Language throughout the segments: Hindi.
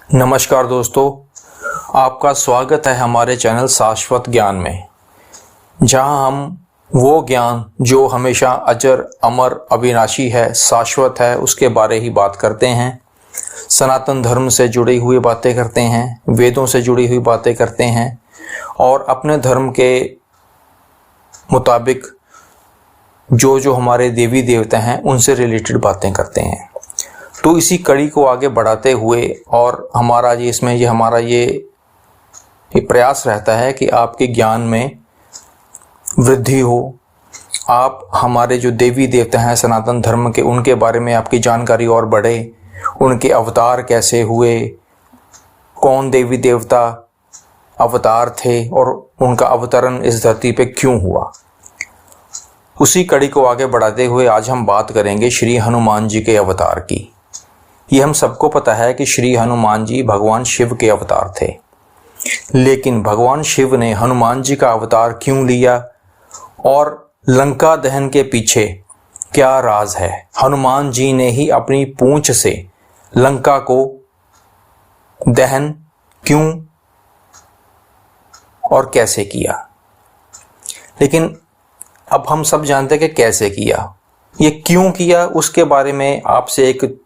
नमस्कार दोस्तों, आपका स्वागत है हमारे चैनल शाश्वत ज्ञान में, जहां हम वो ज्ञान जो हमेशा अजर अमर अविनाशी है, शाश्वत है, उसके बारे ही बात करते हैं। सनातन धर्म से जुड़ी हुई बातें करते हैं, वेदों से जुड़ी हुई बातें करते हैं और अपने धर्म के मुताबिक जो हमारे देवी देवता हैं उनसे रिलेटेड बातें करते हैं। तो इसी कड़ी को आगे बढ़ाते हुए और हमारा ये प्रयास रहता है कि आपके ज्ञान में वृद्धि हो, आप हमारे जो देवी देवता हैं सनातन धर्म के, उनके बारे में आपकी जानकारी और बढ़े, उनके अवतार कैसे हुए, कौन देवी देवता अवतार थे और उनका अवतरण इस धरती पे क्यों हुआ। उसी कड़ी को आगे बढ़ाते हुए आज हम बात करेंगे श्री हनुमान जी के अवतार की। ये हम सबको पता है कि श्री हनुमान जी भगवान शिव के अवतार थे, लेकिन भगवान शिव ने हनुमान जी का अवतार क्यों लिया और लंका दहन के पीछे क्या राज है। हनुमान जी ने ही अपनी पूंछ से लंका को दहन क्यों और कैसे किया। लेकिन अब हम सब जानते हैं कि कैसे किया, ये क्यों किया, उसके बारे में आपसे एक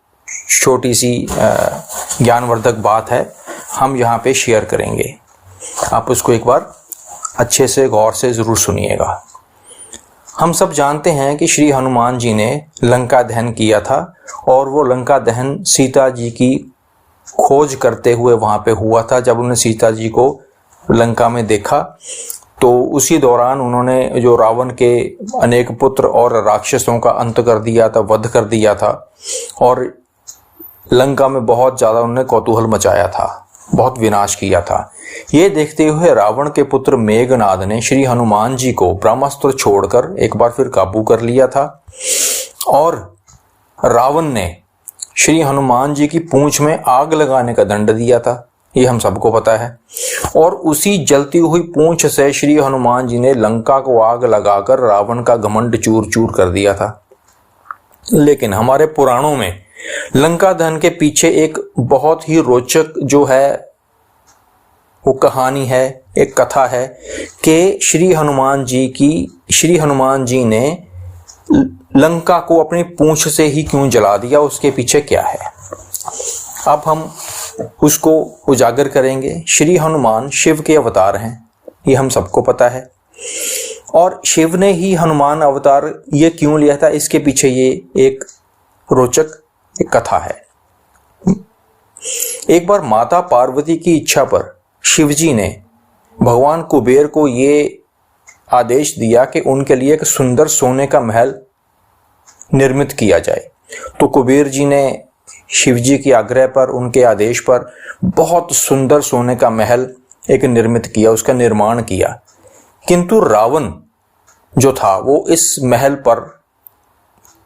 छोटी सी ज्ञानवर्धक बात है, हम यहाँ पे शेयर करेंगे। आप उसको एक बार अच्छे से गौर से ज़रूर सुनिएगा। हम सब जानते हैं कि श्री हनुमान जी ने लंका दहन किया था और वो लंका दहन सीता जी की खोज करते हुए वहाँ पे हुआ था। जब उन्होंने सीता जी को लंका में देखा तो उसी दौरान उन्होंने जो रावण के अनेक पुत्र और राक्षसों का अंत कर दिया था, वध कर दिया था और लंका में बहुत ज़्यादा उन्होंने कौतूहल मचाया था, बहुत विनाश किया था। ये देखते हुए रावण के पुत्र मेघनाद ने श्री हनुमान जी को ब्रह्मास्त्र छोड़कर एक बार फिर काबू कर लिया था और रावण ने श्री हनुमान जी की पूंछ में आग लगाने का दंड दिया था, ये हम सबको पता है। और उसी जलती हुई पूंछ से श्री हनुमान जी ने लंका को आग लगाकर रावण का घमंड चूर चूर कर दिया था। लेकिन हमारे पुराणों में लंका दहन के पीछे एक बहुत ही रोचक जो है वो कहानी है, एक कथा है कि श्री हनुमान जी ने लंका को अपनी पूंछ से ही क्यों जला दिया, उसके पीछे क्या है। अब हम उसको उजागर करेंगे। श्री हनुमान शिव के अवतार हैं, ये हम सबको पता है, और शिव ने ही हनुमान अवतार ये क्यों लिया था, इसके पीछे ये एक रोचक एक कथा है। एक बार माता पार्वती की इच्छा पर शिवजी ने भगवान कुबेर को ये आदेश दिया कि उनके लिए एक सुंदर सोने का महल निर्मित किया जाए। तो कुबेर जी ने शिवजी की आग्रह पर, उनके आदेश पर बहुत सुंदर सोने का महल एक निर्मित किया, उसका निर्माण किया। किंतु रावण जो था वो इस महल पर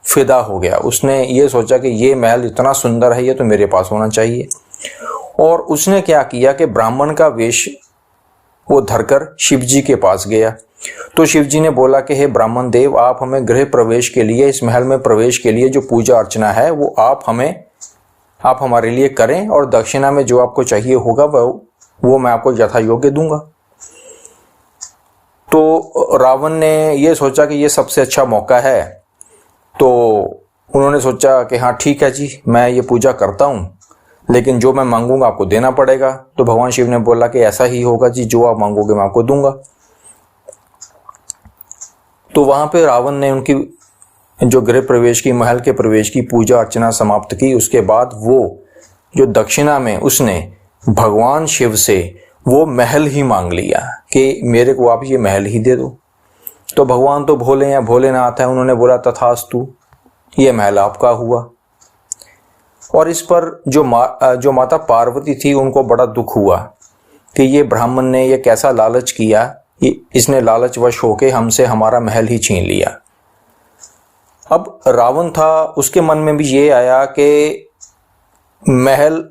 फिदा हो गया। उसने ये सोचा कि ये महल इतना सुंदर है, ये तो मेरे पास होना चाहिए। और उसने क्या किया कि ब्राह्मण का वेश वो धरकर शिवजी के पास गया। तो शिवजी ने बोला कि हे ब्राह्मण देव, आप हमें गृह प्रवेश के लिए, इस महल में प्रवेश के लिए जो पूजा अर्चना है वो आप हमारे लिए करें और दक्षिणा में जो आपको चाहिए होगा वो मैं आपको यथा योग्य दूंगा। तो रावण ने ये सोचा कि ये सबसे अच्छा मौका है, तो उन्होंने सोचा कि हाँ ठीक है जी, मैं ये पूजा करता हूँ, लेकिन जो मैं मांगूंगा आपको देना पड़ेगा। तो भगवान शिव ने बोला कि ऐसा ही होगा जी, जो आप मांगोगे मैं आपको दूंगा। तो वहां पे रावण ने उनकी जो गृह प्रवेश की, महल के प्रवेश की पूजा अर्चना समाप्त की। उसके बाद वो जो दक्षिणा में उसने भगवान शिव से वो महल ही मांग लिया कि मेरे को आप ये महल ही दे दो। तो भगवान तो भोले हैं, भोलेनाथ है, उन्होंने बोला तथास्तु, ये महल आपका हुआ। और इस पर जो माता पार्वती थी उनको बड़ा दुख हुआ कि ये ब्राह्मण ने ये कैसा लालच किया, इसने लालचवश होके हमसे हमारा महल ही छीन लिया। अब रावण था, उसके मन में भी ये आया कि महल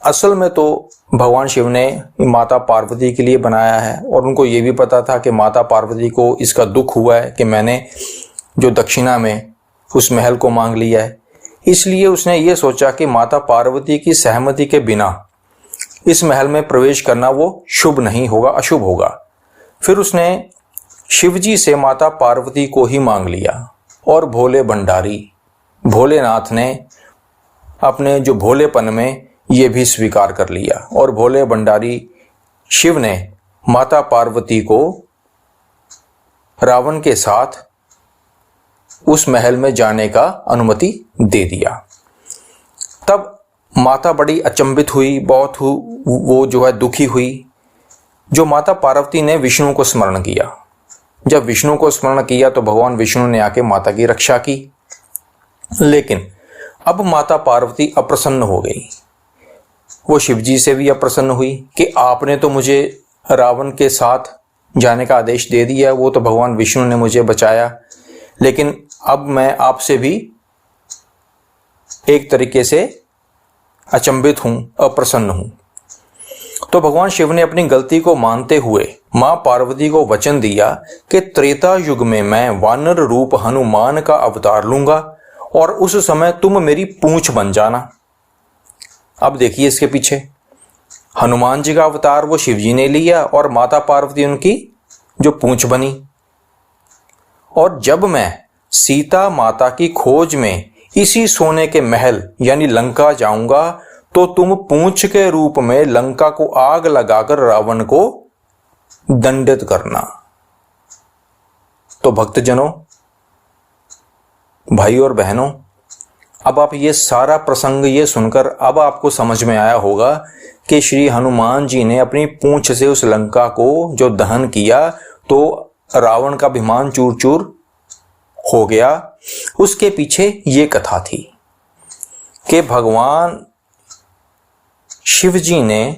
असल में तो भगवान शिव ने माता पार्वती के लिए बनाया है और उनको ये भी पता था कि माता पार्वती को इसका दुख हुआ है कि मैंने जो दक्षिणा में उस महल को मांग लिया है। इसलिए उसने ये सोचा कि माता पार्वती की सहमति के बिना इस महल में प्रवेश करना वो शुभ नहीं होगा, अशुभ होगा। फिर उसने शिवजी से माता पार्वती को ही मांग लिया और भोले भंडारी भोलेनाथ ने अपने जो भोलेपन में ये भी स्वीकार कर लिया और भोले भंडारी शिव ने माता पार्वती को रावण के साथ उस महल में जाने का अनुमति दे दिया। तब माता बड़ी अचंभित हुई, बहुत वो जो है दुखी हुई। जो माता पार्वती ने विष्णु को स्मरण किया, जब विष्णु को स्मरण किया तो भगवान विष्णु ने आके माता की रक्षा की। लेकिन अब माता पार्वती अप्रसन्न हो गई। वो शिवजी से भी अप्रसन्न हुई कि आपने तो मुझे रावण के साथ जाने का आदेश दे दिया, वो तो भगवान विष्णु ने मुझे बचाया, लेकिन अब मैं आपसे भी एक तरीके से अचंभित हूं, अप्रसन्न हूं। तो भगवान शिव ने अपनी गलती को मानते हुए मां पार्वती को वचन दिया कि त्रेता युग में मैं वानर रूप हनुमान का अवतार लूंगा और उस समय तुम मेरी पूंछ बन जाना। अब देखिए इसके पीछे हनुमान जी का अवतार वो शिव जी ने लिया और माता पार्वती उनकी जो पूंछ बनी। और जब मैं सीता माता की खोज में इसी सोने के महल यानी लंका जाऊंगा तो तुम पूंछ के रूप में लंका को आग लगाकर रावण को दंडित करना। तो भक्तजनों, भाई और बहनों, अब आप ये सारा प्रसंग ये सुनकर अब आपको समझ में आया होगा कि श्री हनुमान जी ने अपनी पूंछ से उस लंका को जो दहन किया तो रावण का अभिमान चूर चूर हो गया। उसके पीछे ये कथा थी कि भगवान शिव जी ने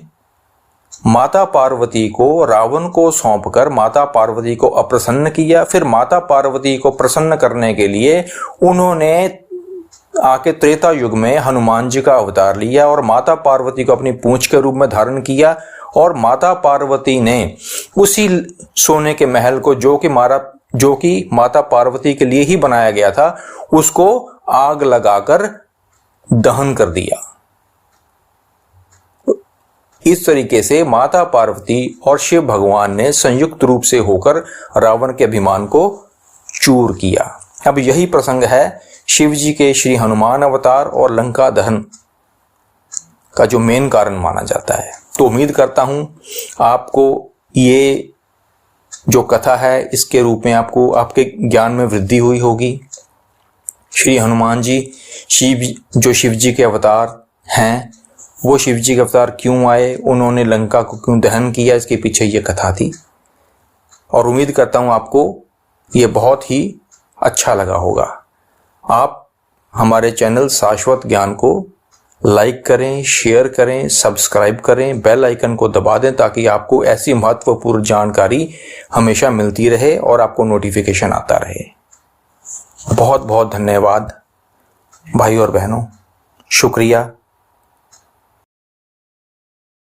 माता पार्वती को रावण को सौंपकर माता पार्वती को अप्रसन्न किया। फिर माता पार्वती को प्रसन्न करने के लिए उन्होंने आके त्रेता युग में हनुमान जी का अवतार लिया और माता पार्वती को अपनी पूंछ के रूप में धारण किया। और माता पार्वती ने उसी सोने के महल को जो कि माता पार्वती के लिए ही बनाया गया था, उसको आग लगाकर दहन कर दिया। इस तरीके से माता पार्वती और शिव भगवान ने संयुक्त रूप से होकर रावण के अभिमान को चूर किया। अब यही प्रसंग है शिव जी के श्री हनुमान अवतार और लंका दहन का जो मेन कारण माना जाता है। तो उम्मीद करता हूं आपको ये जो कथा है इसके रूप में आपको आपके ज्ञान में वृद्धि हुई होगी। श्री हनुमान जी जो शिव जी के अवतार हैं, वो शिव जी के अवतार क्यों आए, उन्होंने लंका को क्यों दहन किया, इसके पीछे ये कथा थी। और उम्मीद करता हूं आपको ये बहुत ही अच्छा लगा होगा। आप हमारे चैनल शाश्वत ज्ञान को लाइक करें, शेयर करें, सब्सक्राइब करें, बेल आइकन को दबा दें ताकि आपको ऐसी महत्वपूर्ण जानकारी हमेशा मिलती रहे और आपको नोटिफिकेशन आता रहे। बहुत बहुत धन्यवाद भाई और बहनों, शुक्रिया।